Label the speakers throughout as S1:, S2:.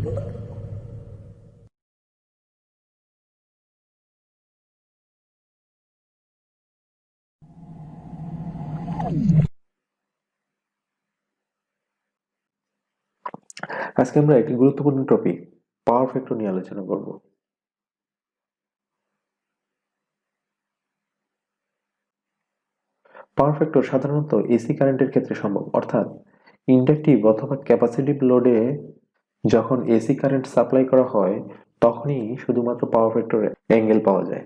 S1: আজকে আমরা একটি গুরুত্বপূর্ণ টপিক পাওয়ার ফ্যাক্টর নিয়ে আলোচনা করব। পাওয়ার ফ্যাক্টর সাধারণত এসি কারেন্টের ক্ষেত্রে সম্ভব, অর্থাৎ ইন্ডাকটিভ অথবা ক্যাপাসিটিভ লোডে যখন এসি কারেন্ট সাপ্লাই করা হয় তখনই শুধুমাত্র পাওয়ার ফ্যাক্টরের অ্যাঙ্গেল পাওয়া যায়।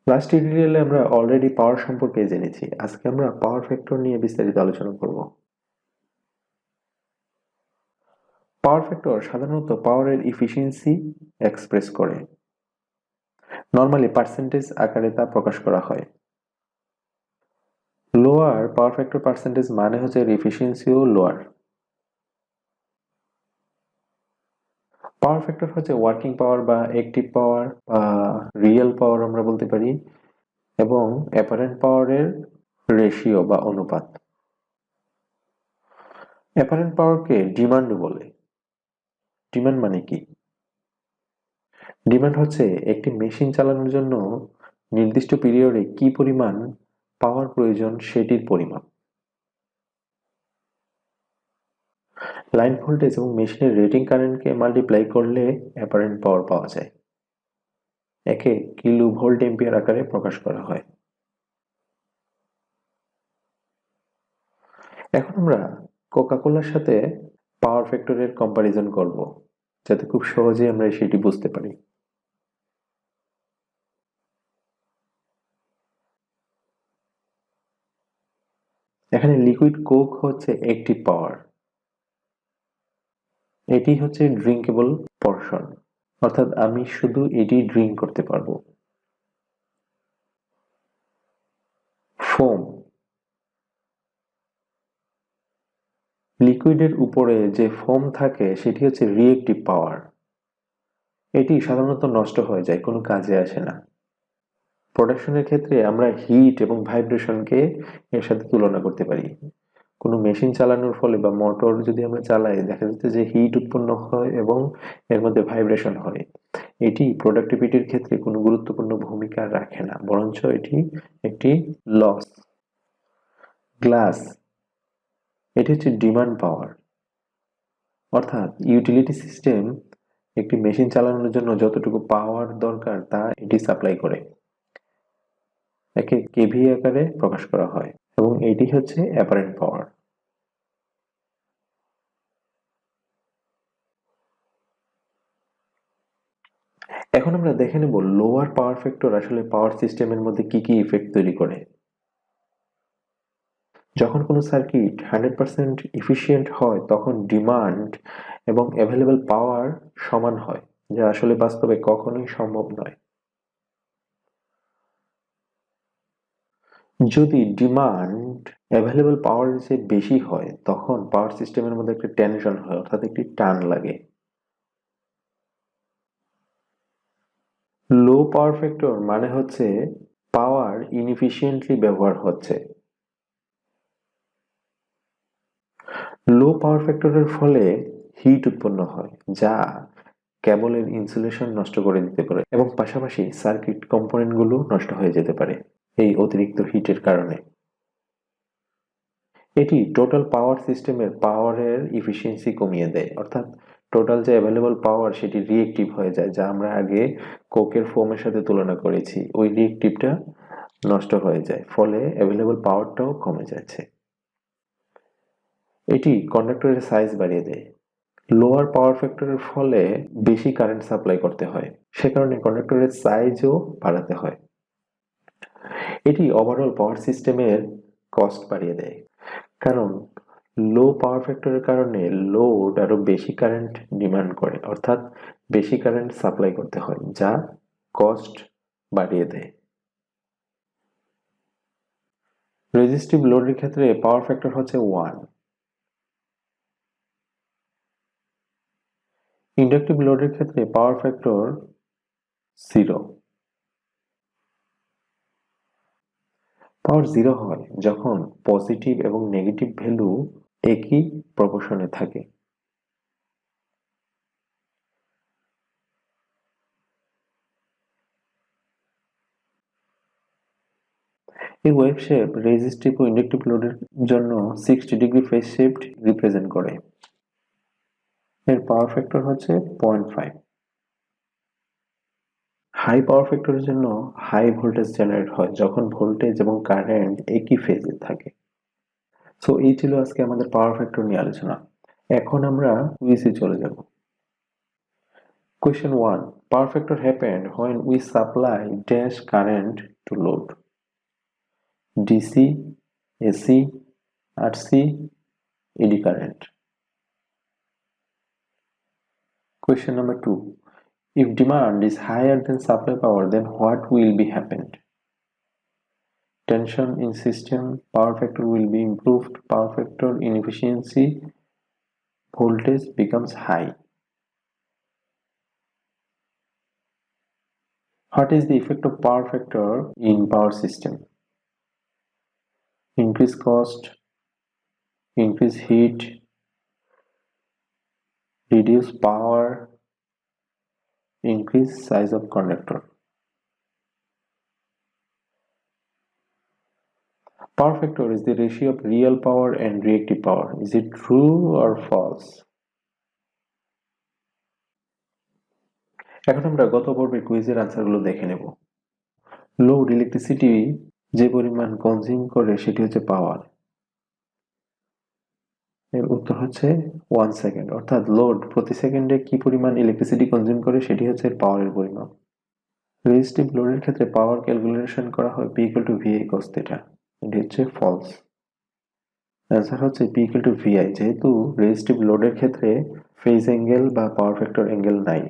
S1: লাস্ট টিউটোরিয়ালে আমরা অলরেডি পাওয়ার সম্পর্কে জেনেছি। আজকে আমরা পাওয়ার ফ্যাক্টর নিয়ে বিস্তারিত আলোচনা করব। পাওয়ার ফ্যাক্টর সাধারণত পাওয়ারের এফিসিয়েন্সি এক্সপ্রেস করে। নরমালি পার্সেন্টেজ আকারে তা প্রকাশ করা হয়। লোয়ার পাওয়ার ফ্যাক্টর পার্সেন্টেজ মানে হচ্ছে এফিসিয়েন্সিও লোয়ার। পাওয়ার ফ্যাক্টর হচ্ছে ওয়ার্কিং পাওয়ার বা অ্যাক্টিভ পাওয়ার বা রিয়েল পাওয়ার আমরা বলতে পারি, এবং অ্যাপারেন্ট পাওয়ারের রেশিও বা অনুপাত। অ্যাপারেন্ট পাওয়ারকে ডিমান্ড বলে। ডিমান্ড মানে কি? ডিমান্ড হচ্ছে একটি মেশিন চালানোর জন্য নির্দিষ্ট পিরিয়ডে কি পরিমাণ পাওয়ার প্রয়োজন সেটির পরিমাপ। লাইন ভোল্টেজ এবং মেশিনের রেটিং কারেন্টকে মাল্টিপ্লাই করলে অ্যাপারেন্ট পাওয়ার পাওয়া যায়। একে কিলো ভোল্ট এম্পিয়ার আকারে প্রকাশ করা হয়। এখন আমরা কোকা-কোলার সাথে পাওয়ার ফ্যাক্টরের কম্পারিজন করব, যাতে খুব সহজেই আমরা সেটি বুঝতে পারি। এখানে লিকুইড কোক হচ্ছে অ্যাক্টিভ পাওয়ার। এটি হচ্ছে ড্রিঙ্কেবল পর্শন, অর্থাৎ আমি শুধু এটি ড্রিঙ্ক করতে পারবো। ফোম, লিকুইডের উপরে যে ফোম থাকে সেটি হচ্ছে রিঅ্যাক্টিভ পাওয়ার। এটি সাধারণত নষ্ট হয়ে যায়, কোনো কাজে আসে না। প্রোডাকশনের ক্ষেত্রে আমরা হিট এবং ভাইব্রেশনকে এর সাথে তুলনা করতে পারি। কোনো মেশিন চালানোর ফলে বা মোটর যদি আমরা চালাই, দেখা যাচ্ছে যে হিট উৎপন্ন হয় এবং এর মধ্যে ভাইব্রেশন হয়। এটি প্রোডাক্টিভিটির ক্ষেত্রে কোনো গুরুত্বপূর্ণ ভূমিকা রাখে না, বরঞ্চ এটি একটি লস। গ্লাস, এটি হচ্ছে ডিমান্ড পাওয়ার, অর্থাৎ ইউটিলিটি সিস্টেম একটি মেশিন চালানোর জন্য যতটুকু পাওয়ার দরকার তা এটি সাপ্লাই করে। একে কেভি আকারে প্রকাশ করা হয় এবং এটি হচ্ছে অ্যাপারেন্ট পাওয়ার। এখন আমরা দেখে নেব লোয়ার পাওয়ার ফ্যাক্টর আসলে পাওয়ার সিস্টেমের মধ্যে কি কি ইফেক্ট তৈরি করে। যখন কোনো সার্কিট 100% এফিশিয়েন্ট হয় তখন ডিমান্ড এবং অ্যাভেলেবল পাওয়ার সমান হয়, যা আসলে বাস্তবে কখনোই সম্ভব নয়। যদি ডিমান্ড অ্যাভেলেবল পাওয়ারের চেয়ে বেশি হয় তখন পাওয়ার সিস্টেমের মধ্যে একটা টেনশন হয়, অর্থাৎ একটি টান লাগে। লো পাওয়ার ফ্যাক্টর মানে হচ্ছে পাওয়ার ইনএফিশিয়েন্টলি ব্যবহার হচ্ছে। লো পাওয়ার ফ্যাক্টরের ফলে হিট উৎপন্ন হয়, যা কেবলের ইনসুলেশন নষ্ট করে দিতে পারে এবং পাশাপাশি সার্কিট কম্পোনেন্টগুলো নষ্ট হয়ে যেতে পারে এই অতিরিক্ত হিটের কারণে। এটি টোটাল পাওয়ার সিস্টেমের পাওয়ারের এফিসিয়েন্সি কমিয়ে দেয়, অর্থাৎ টোটাল যে অ্যাভেলেবল পাওয়ার সেটি রিঅ্যাক্টিভ হয়ে যায়, যা আমরা আগে কোকের ফোমের সাথে তুলনা করেছি। ওই রিঅ্যাক্টিভটা নষ্ট হয়ে যায়, ফলে অ্যাভেলেবল পাওয়ারটাও কমে যাচ্ছে। এটি কন্ডাক্টরের সাইজ বাড়িয়ে দেয়। লোয়ার পাওয়ার ফ্যাক্টরের ফলে বেশি কারেন্ট সাপ্লাই করতে হয়, সে কারণে কন্ডাক্টরের সাইজও বাড়াতে হয়। এটি ওভারঅল পাওয়ার সিস্টেমের কস্ট বাড়িয়ে দেয়, কারণ লো পাওয়ার ফ্যাক্টরের কারণে লোড আরো বেশি কারেন্ট ডিমান্ড করে, অর্থাৎ বেশি কারেন্ট সাপ্লাই করতে হয়, যা কস্ট বাড়িয়ে দেয়। রেজিস্টিভ লোডের ক্ষেত্রে পাওয়ার ফ্যাক্টর হচ্ছে 1। ইন্ডাকটিভ লোডের ক্ষেত্রে পাওয়ার ফ্যাক্টর 0। পাওয়ার 0 হয় যখন পজিটিভ এবং নেগেটিভ ভ্যালু একই প্রপোর্শনে থাকে। এই ওয়েভ শেপ রেজিস্টিভ ও ইন্ডাকটিভ লোডের জন্য 60 ডিগ্রি ফেজ শিফট রিপ্রেজেন্ট করে। এর পাওয়ার ফ্যাক্টর হচ্ছে 0.5। হাই পাওয়ার ফ্যাক্টরের জন্য হাই ভোল্টেজ জেনারেট হয় যখন ভোল্টেজ এবং কারেন্ট একই ফেজে থাকে। সো এই ছিল আজকে আমাদের পাওয়ার ফ্যাক্টর নিয়ে আলোচনা। এখন আমরা কুইজে চলে যাব। Question 1. Power factor happened when we supply dash current to load. DC, AC, RC, ED current. Question number 2. If demand is higher than supply power, then what will be happened? Tension in system, power factor will be improved, power factor inefficiency, voltage becomes high. What is the effect of power factor in power system? Increase cost, increase heat, reduce power, increase size of conductor. Power factor is the ratio of real power and reactive power. Is it true or false? এখন আমরা গত পর্বের কুইজের আনসারগুলো দেখে নেব। Load electricity যে পরিমাণ consume করে সেটি হচ্ছে পাওয়ার। এর উত্তর হচ্ছে 1 সেকেন্ড, অর্থাৎ লোড প্রতি সেকেন্ডে কি পরিমাণ ইলেকট্রিসিটি কনজিউম করে সেটি হচ্ছে পাওয়ারের পরিমাপ। রেজিস্টিভ লোডের ক্ষেত্রে পাওয়ার ক্যালকুলেশন করা হয় P = VI cos θ। এটি হচ্ছে ফলস। অ্যান্সার হচ্ছে P = VI, যেহেতু রেজিস্টিভ লোডের ক্ষেত্রে ফেজ অ্যাঙ্গেল বা পাওয়ার ফ্যাক্টর অ্যাঙ্গেল নাই,